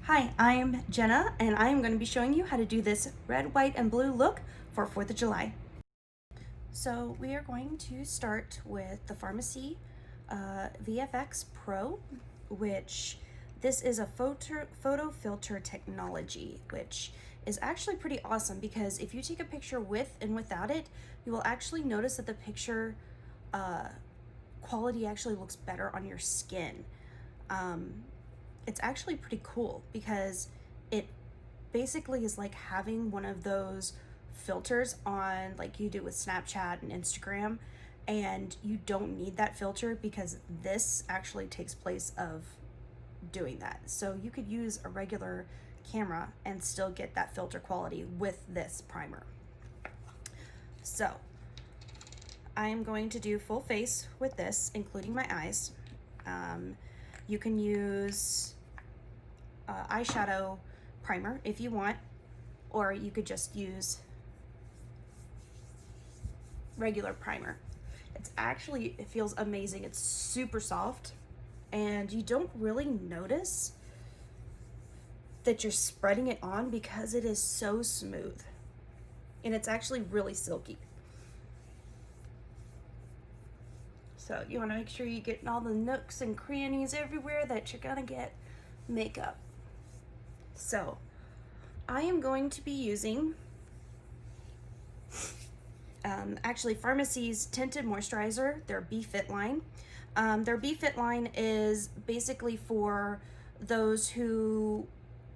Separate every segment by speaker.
Speaker 1: Hi, I'm Jenna, and I am going to be showing you how to do this red, white, and blue look for 4th of July. So we are going to start with the Pharmacy VFX Pro, which this is a photo filter technology, which is actually pretty awesome because if you take a picture with and without it, you will actually notice that the picture quality actually looks better on your skin. It's actually pretty cool because it basically is like having one of those filters on like you do with Snapchat and Instagram, and you don't need that filter because this actually takes place of doing that. So you could use a regular camera and still get that filter quality with this primer. So I am going to do full face with this, including my eyes. You can use eyeshadow primer if you want, or you could just use regular primer. It feels amazing. It's super soft, and you don't really notice that you're spreading it on because it is so smooth, and it's actually really silky. So you want to make sure you get in all the nooks and crannies everywhere that you're gonna get makeup. So I am going to be using actually Pharmacy's Tinted Moisturizer, their B-Fit line. Their B-Fit line is basically for those who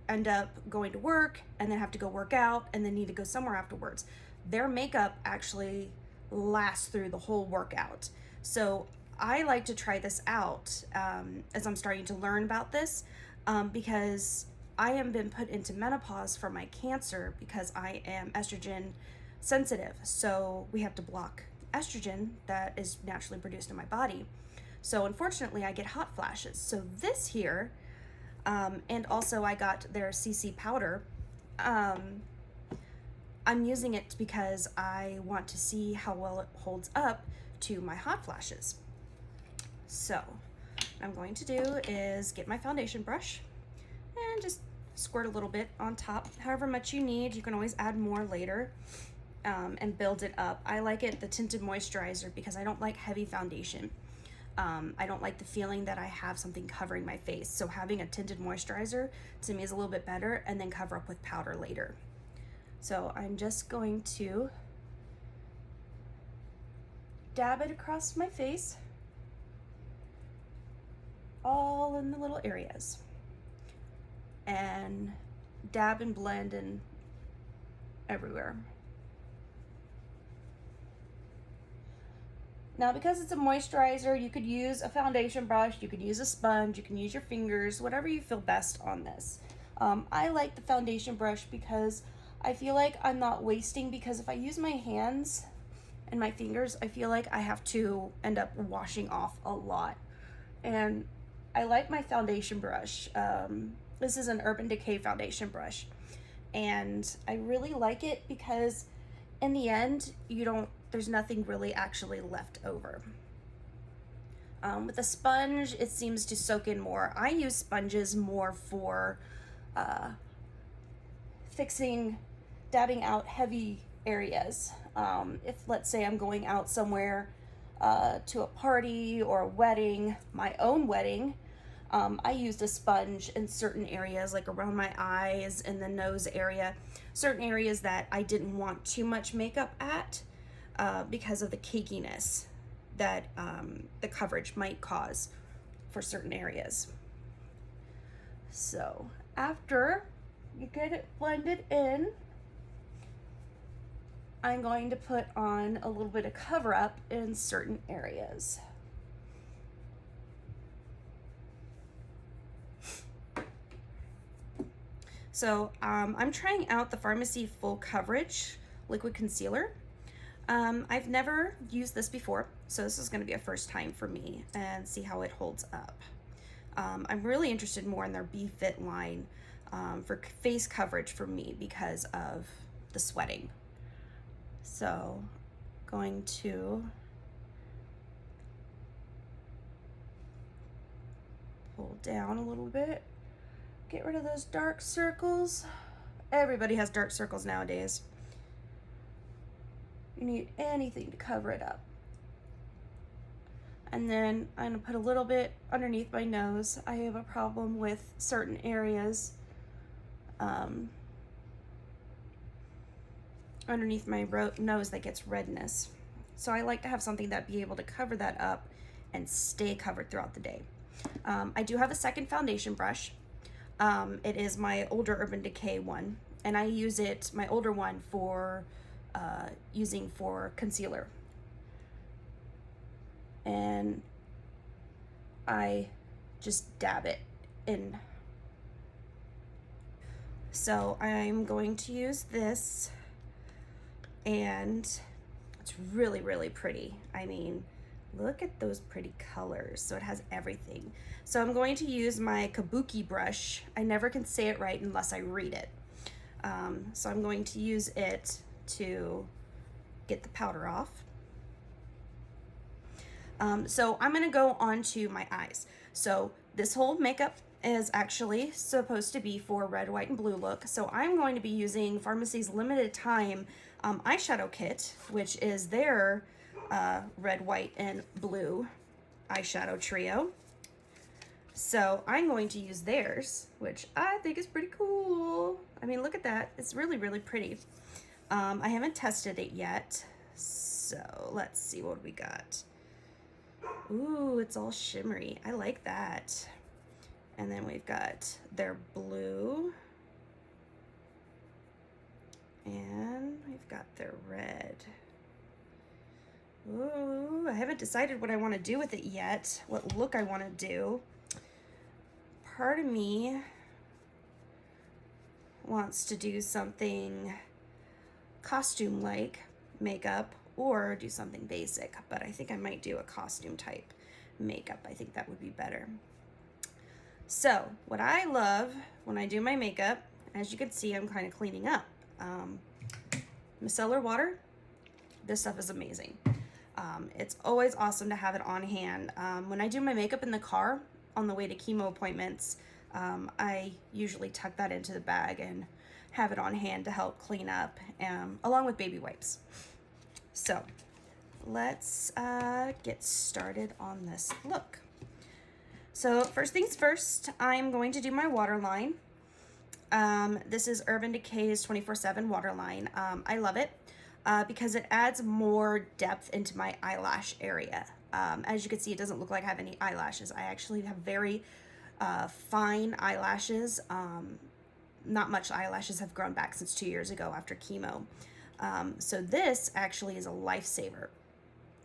Speaker 1: end up going to work and then have to go work out and then need to go somewhere afterwards. Their makeup actually lasts through the whole workout. So I like to try this out as I'm starting to learn about this because I have been put into menopause for my cancer because I am estrogen sensitive. So we have to block estrogen that is naturally produced in my body. So unfortunately, I get hot flashes. So this here, and also I got their CC powder. I'm using it because I want to see how well it holds up to my hot flashes. So what I'm going to do is get my foundation brush and just squirt a little bit on top, however much you need. You can always add more later. And build it up. I like it, the tinted moisturizer, because I don't like heavy foundation. I don't like the feeling that I have something covering my face. So having a tinted moisturizer to me is a little bit better, and then cover up with powder later. So I'm just going to dab it across my face, all in the little areas, and dab and blend and everywhere. Now, because it's a moisturizer, you could use a foundation brush, you could use a sponge, you can use your fingers, whatever you feel best on this. I like the foundation brush because I feel like I'm not wasting, because if I use my hands and my fingers, I feel like I have to end up washing off a lot. And I like my foundation brush. This is an Urban Decay foundation brush. And I really like it because in the end, there's nothing really actually left over. With a sponge, it seems to soak in more. I use sponges more for dabbing out heavy areas. If, let's say, I'm going out somewhere to a party or a wedding, my own wedding, I used a sponge in certain areas, like around my eyes and the nose area, certain areas that I didn't want too much makeup at because of the cakiness that the coverage might cause for certain areas. So after you get it blended in, I'm going to put on a little bit of cover up in certain areas. So I'm trying out the Pharmacy Full Coverage Liquid Concealer. I've never used this before, so this is going to be a first time for me, and see how it holds up. I'm really interested more in their B-Fit line for face coverage for me because of the sweating. So going to pull down a little bit, get rid of those dark circles. Everybody has dark circles nowadays. You need anything to cover it up. And then I'm gonna put a little bit underneath my nose. I have a problem with certain areas underneath my nose that gets redness. So I like to have something that be able to cover that up and stay covered throughout the day. I do have a second foundation brush. It is my older Urban Decay one, and I use it, my older one, for using for concealer. And I just dab it in. So I'm going to use this, and it's really, really pretty. I mean, look at those pretty colors. So it has everything. So I'm going to use my Kabuki brush. I never can say it right unless I read it. So I'm going to use it to get the powder off. So I'm gonna go on to my eyes. So this whole makeup is actually supposed to be for red, white, and blue look. So I'm going to be using Farmacy's limited time eyeshadow kit, which is their red, white, and blue eyeshadow trio. So I'm going to use theirs, which I think is pretty cool. I mean, look at that. It's really, really pretty. I haven't tested it yet. So let's see what we got. Ooh, it's all shimmery. I like that. And then we've got their blue. And we've got their red. Ooh, I haven't decided what I want to do with it yet, what look I want to do. Part of me wants to do something costume-like makeup or do something basic, but I think I might do a costume type makeup. I think that would be better. So what I love when I do my makeup, as you can see, I'm kind of cleaning up. Micellar water, this stuff is amazing. It's always awesome to have it on hand. When I do my makeup in the car on the way to chemo appointments, I usually tuck that into the bag and have it on hand to help clean up, along with baby wipes. So let's get started on this look. So first things first, I'm going to do my waterline. This is Urban Decay's 24/7 waterline. I love it because it adds more depth into my eyelash area. As you can see, it doesn't look like I have any eyelashes. I actually have very fine eyelashes. Not much eyelashes have grown back since 2 years ago after chemo. So this actually is a lifesaver.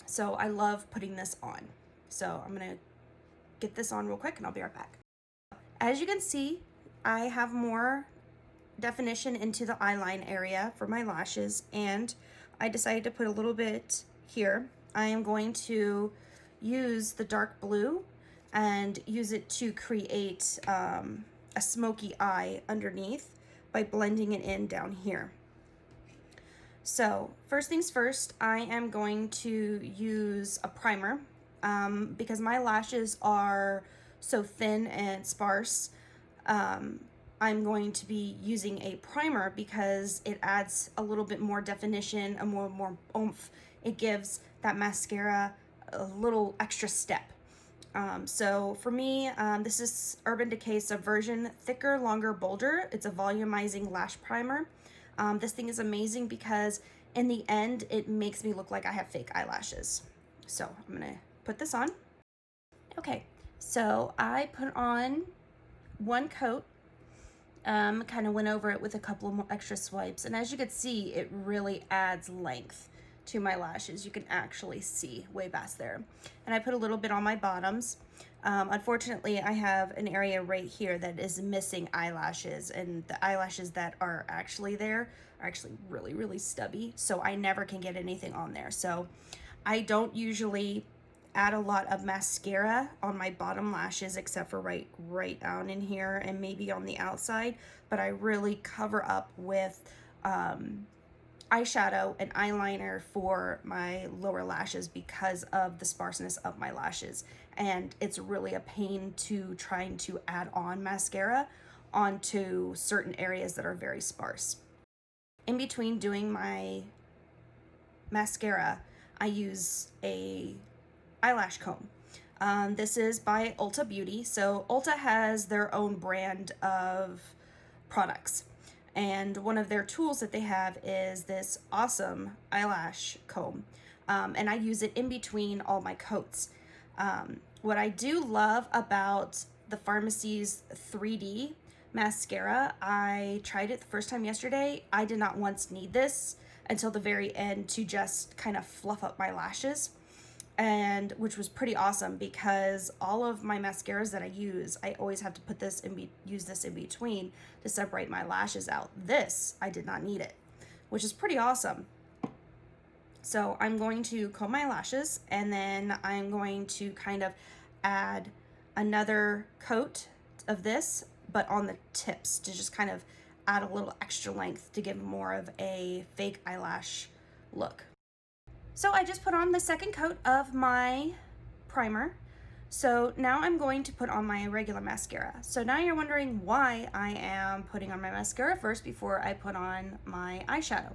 Speaker 1: So I love putting this on. So I'm gonna get this on real quick and I'll be right back. As you can see, I have more definition into the eyeline area for my lashes, and I decided to put a little bit here. I am going to use the dark blue and use it to create a smoky eye underneath by blending it in down here. So first things first, I am going to use a primer because my lashes are so thin and sparse. I'm going to be using a primer because it adds a little bit more definition, a more oomph. It gives that mascara a little extra step. So for me, this is Urban Decay Subversion Thicker, Longer, Bolder. It's a volumizing lash primer. This thing is amazing because in the end, it makes me look like I have fake eyelashes. So I'm gonna put this on. Okay, so I put on one coat, kind of went over it with a couple of more extra swipes. And as you can see, it really adds length to my lashes. You can actually see way past there. And I put a little bit on my bottoms. Unfortunately, I have an area right here that is missing eyelashes, and the eyelashes that are actually there are actually really, really stubby. So I never can get anything on there. So I don't usually add a lot of mascara on my bottom lashes except for right down in here and maybe on the outside, but I really cover up with eyeshadow and eyeliner for my lower lashes because of the sparseness of my lashes, and it's really a pain to trying to add on mascara onto certain areas that are very sparse. In between doing my mascara, I use a eyelash comb. This is by Ulta Beauty. So Ulta has their own brand of products. And one of their tools that they have is this awesome eyelash comb. And I use it in between all my coats. What I do love about the Farmacy's 3D mascara, I tried it the first time yesterday. I did not once need this until the very end to just kind of fluff up my lashes, and which was pretty awesome because all of my mascaras that I always have to put this use this in between to separate my lashes out. This, I did not need it, which is pretty awesome. So I'm going to comb my lashes, and then I'm going to kind of add another coat of this, but on the tips, to just kind of add a little extra length to give more of a fake eyelash look. So I just put on the second coat of my primer. So now I'm going to put on my regular mascara. So now you're wondering why I am putting on my mascara first before I put on my eyeshadow.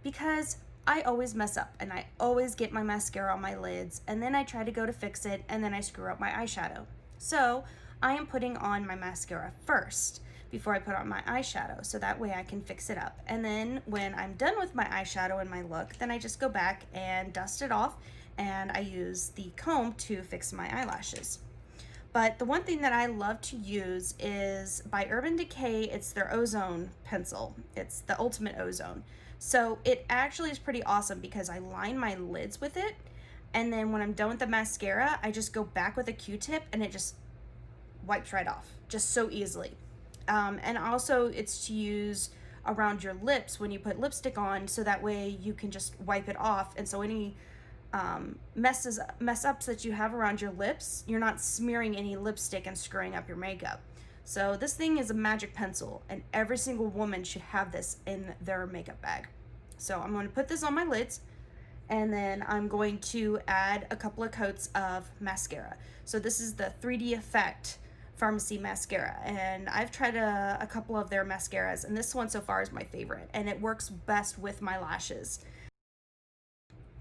Speaker 1: Because I always mess up and I always get my mascara on my lids, and then I try to go to fix it and then I screw up my eyeshadow. So I am putting on my mascara first before I put on my eyeshadow, so that way I can fix it up. And then when I'm done with my eyeshadow and my look, then I just go back and dust it off, and I use the comb to fix my eyelashes. But the one thing that I love to use is by Urban Decay. It's their Ozone pencil. It's the Ultimate Ozone. So it actually is pretty awesome because I line my lids with it, and then when I'm done with the mascara, I just go back with a Q-tip and it just wipes right off, just so easily. And also it's to use around your lips when you put lipstick on, so that way you can just wipe it off, and so any mess ups that you have around your lips, you're not smearing any lipstick and screwing up your makeup. So this thing is a magic pencil, and every single woman should have this in their makeup bag. So I'm going to put this on my lids, and then I'm going to add a couple of coats of mascara. So this is the 3D Effect Farmacy mascara, and I've tried a couple of their mascaras, and this one so far is my favorite, and it works best with my lashes.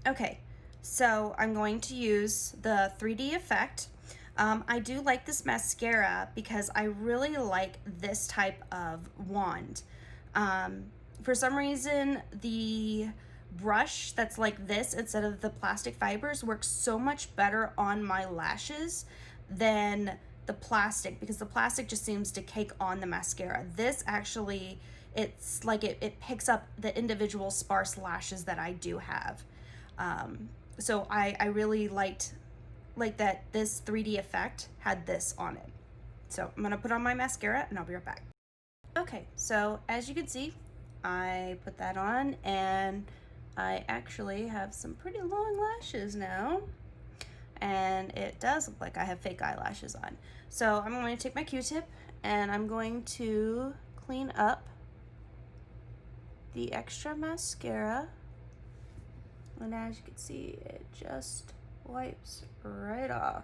Speaker 1: Okay, so I'm going to use the 3D Effect. I do like this mascara because I really like this type of wand. For some reason, the brush that's like this instead of the plastic fibers works so much better on my lashes than the plastic, because the plastic just seems to cake on the mascara. This actually, it's like it picks up the individual sparse lashes that I do have. So I really liked that this 3D Effect had this on it. So I'm gonna put on my mascara and I'll be right back. Okay, so as you can see, I put that on, and I actually have some pretty long lashes now, and it does look like I have fake eyelashes on. So I'm going to take my Q-tip and I'm going to clean up the extra mascara, and as you can see, it just wipes right off.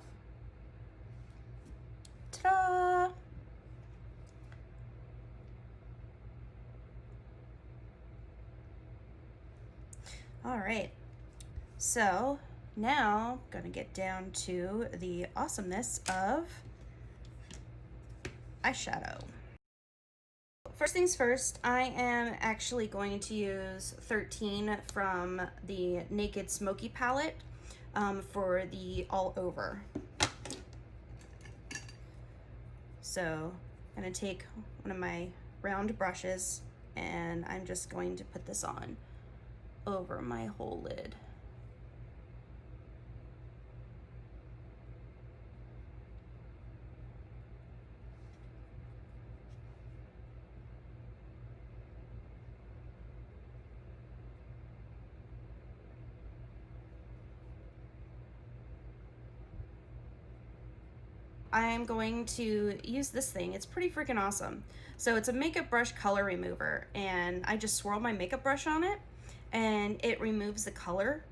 Speaker 1: Ta-da! All right, so now I'm gonna get down to the awesomeness of eyeshadow. First things first, I am actually going to use 13 from the Naked Smoky palette for the all over. So I'm gonna take one of my round brushes, and I'm just going to put this on over my whole lid. I'm going to use this thing. It's pretty freaking awesome. So it's a makeup brush color remover, and I just swirl my makeup brush on it and it removes the color.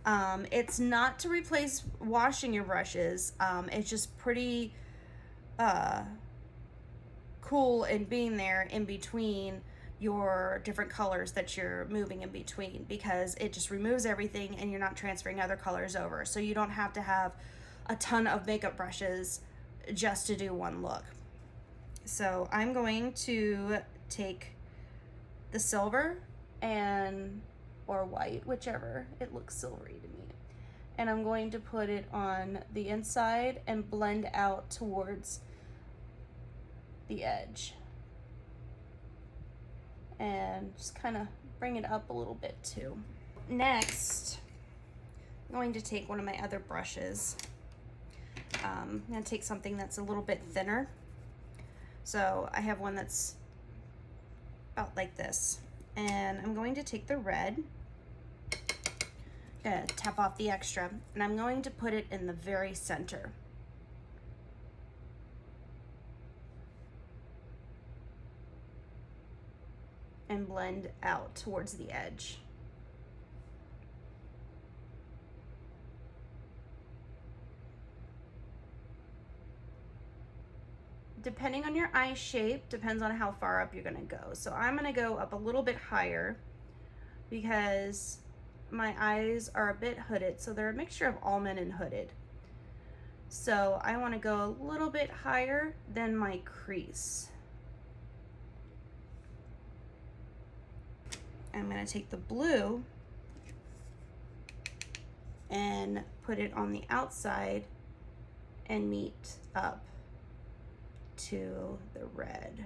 Speaker 1: It's not to replace washing your brushes. It's just pretty cool in being there in between your different colors that you're moving in between, because it just removes everything and you're not transferring other colors over. So you don't have to have a ton of makeup brushes just to do one look. So I'm going to take the silver and or white, whichever, it looks silvery to me, and I'm going to put it on the inside and blend out towards the edge, and just kind of bring it up a little bit too. Next, I'm going to take one of my other brushes. I'm going to take something that's a little bit thinner. So I have one that's about like this, and I'm going to take the red, gonna tap off the extra, and I'm going to put it in the very center. And blend out towards the edge. Depending on your eye shape, depends on how far up you're gonna go. So I'm gonna go up a little bit higher because my eyes are a bit hooded. So they're a mixture of almond and hooded. So I wanna go a little bit higher than my crease. I'm gonna take the blue and put it on the outside and meet up to the red.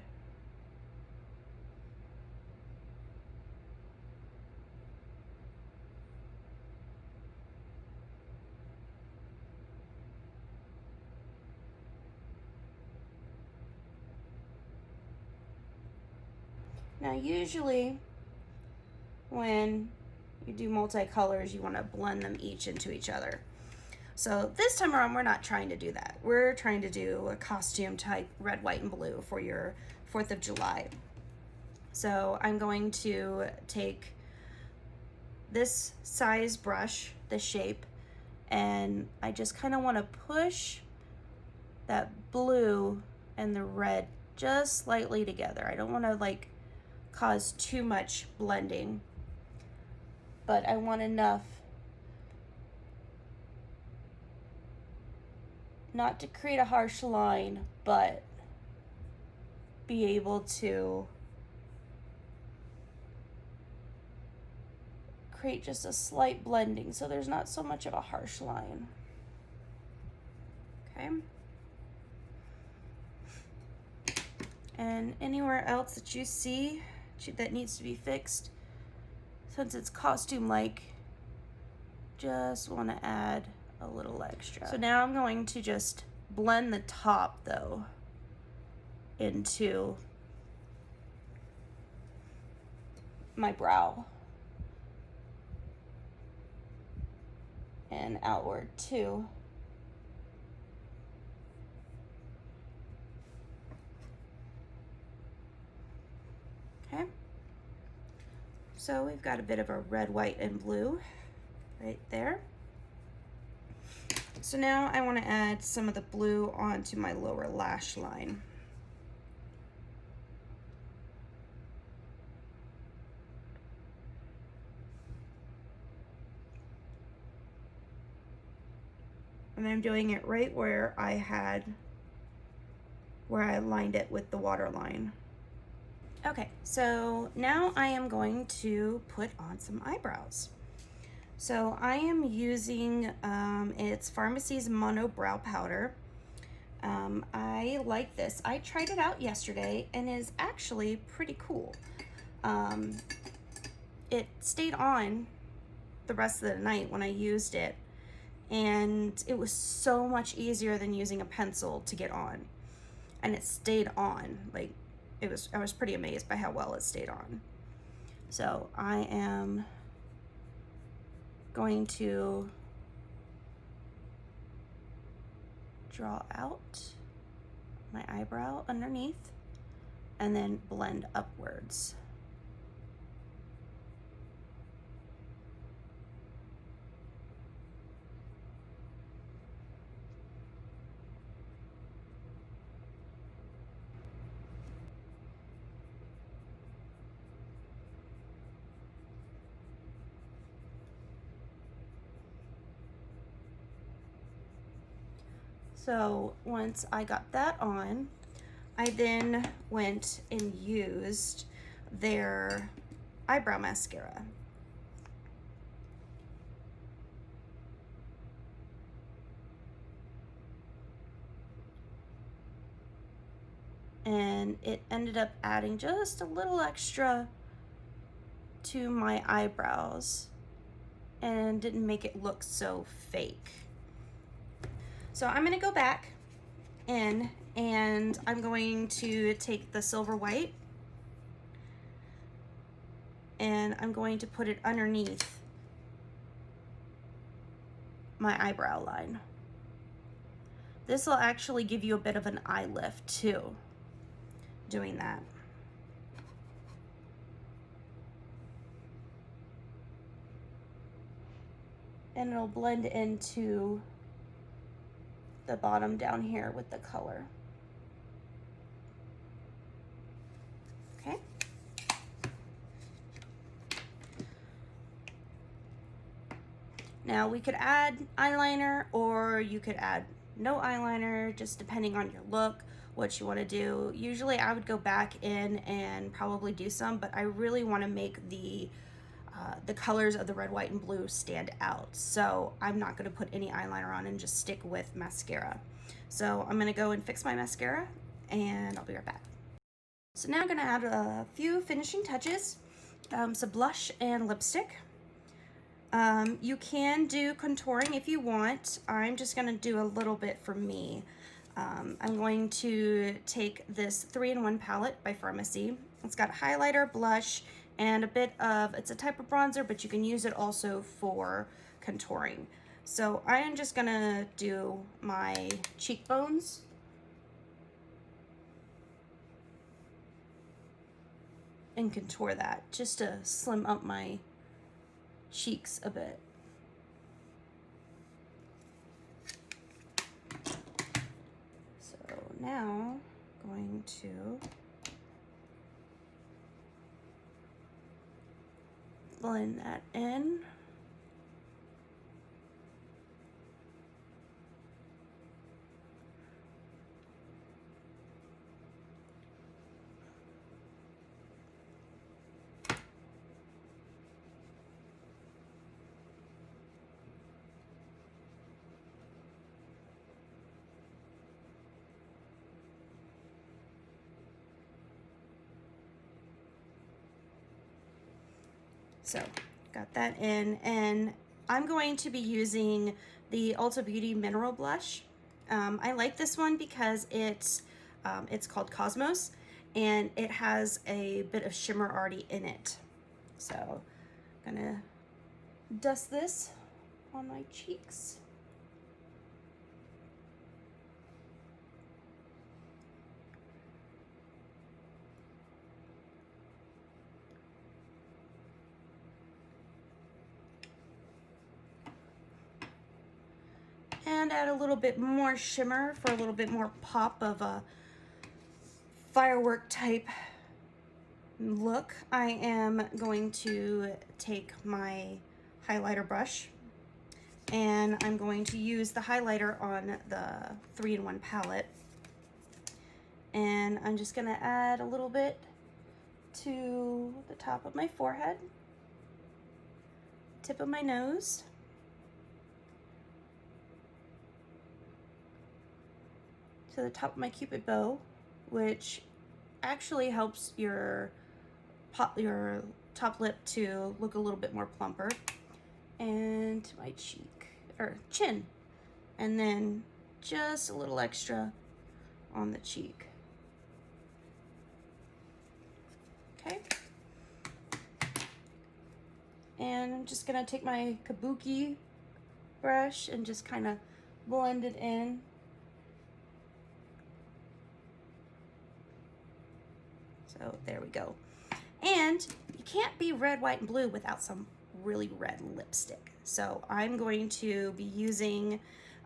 Speaker 1: Now usually when you do multicolors, you want to blend them each into each other. So this time around, we're not trying to do that. We're trying to do a costume type red, white, and blue for your 4th of July. So I'm going to take this size brush, this shape, and I just kind of want to push that blue and the red just slightly together. I don't want to like cause too much blending, but I want enough not to create a harsh line, but be able to create just a slight blending so there's not so much of a harsh line. Okay. And anywhere else that you see that needs to be fixed, since it's costume-like, just want to add a little extra. So now I'm going to just blend the top though into my brow and outward too. Okay, so we've got a bit of a red, white, and blue right there. So now I want to add some of the blue onto my lower lash line. And I'm doing it right where I lined it with the water line. Okay, so now I am going to put on some eyebrows. So I am using, it's Farmacy's Mono Brow Powder. I like this. I tried it out yesterday and is actually pretty cool. It stayed on the rest of the night when I used it, and it was so much easier than using a pencil to get on. And it stayed on, like, I was pretty amazed by how well it stayed on. So I am going to draw out my eyebrow underneath and then blend upwards. So once I got that on, I then went and used their eyebrow mascara. And it ended up adding just a little extra to my eyebrows and didn't make it look so fake. So I'm gonna go back in and I'm going to take the Silver White and I'm going to put it underneath my eyebrow line. This will actually give you a bit of an eye lift too, doing that. And it'll blend into the bottom down here with the color. Okay. Now we could add eyeliner or you could add no eyeliner, just depending on your look, what you want to do. Usually I would go back in and probably do some, but I really want to make the colors of the red, white, and blue stand out. So I'm not going to put any eyeliner on and just stick with mascara. So I'm going to go and fix my mascara and I'll be right back. So now I'm going to add a few finishing touches, some blush and lipstick. You can do contouring if you want. I'm just going to do a little bit for me. I'm going to take this 3-in-1 palette by Farmacy. It's got highlighter, blush, and a bit of, it's a type of bronzer, but you can use it also for contouring. So I am just gonna do my cheekbones. And contour that just to slim up my cheeks a bit. So now I'm going to blend that in. So got that in, and I'm going to be using the Ulta Beauty Mineral Blush. I like this one because it's called Cosmos, and it has a bit of shimmer already in it. So I'm gonna dust this on my cheeks. And add a little bit more shimmer for a little bit more pop of a firework type look. I am going to take my highlighter brush and I'm going to use the highlighter on the 3-in-1 palette. And I'm just gonna add a little bit to the top of my forehead, tip of my nose, to the top of my Cupid bow, which actually helps your top lip to look a little bit more plumper, and to my cheek or chin, and then just a little extra on the cheek. Okay. And I'm just gonna take my Kabuki brush and just kind of blend it in. So there we go. And you can't be red, white, and blue without some really red lipstick. So I'm going to be using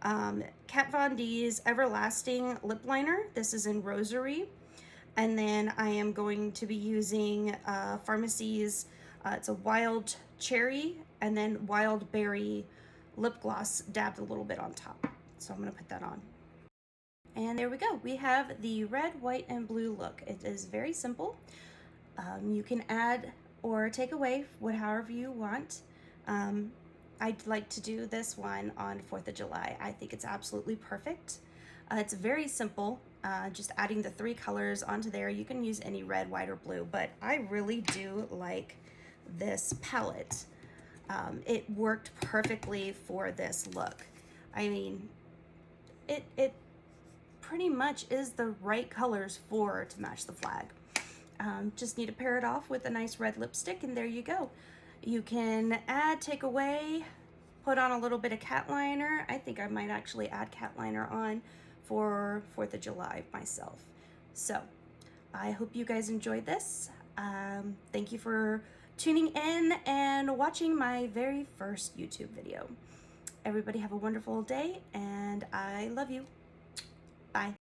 Speaker 1: Kat Von D's Everlasting Lip Liner. This is in Rosary. And then I am going to be using Farmacy's, it's a Wild Cherry and then Wild Berry lip gloss dabbed a little bit on top. So I'm gonna put that on. And there we go. We have the red, white, and blue look. It is very simple. You can add or take away however you want. I'd like to do this one on 4th of July. I think it's absolutely perfect. It's very simple, just adding the 3 colors onto there. You can use any red, white, or blue, but I really do like this palette. It worked perfectly for this look. I mean, it pretty much is the right colors to match the flag. Just need to pair it off with a nice red lipstick, and there you go. You can add, take away, put on a little bit of cat liner. I think I might actually add cat liner on for 4th of July myself. So I hope you guys enjoyed this. Thank you for tuning in and watching my very first YouTube video. Everybody have a wonderful day, and I love you. Bye.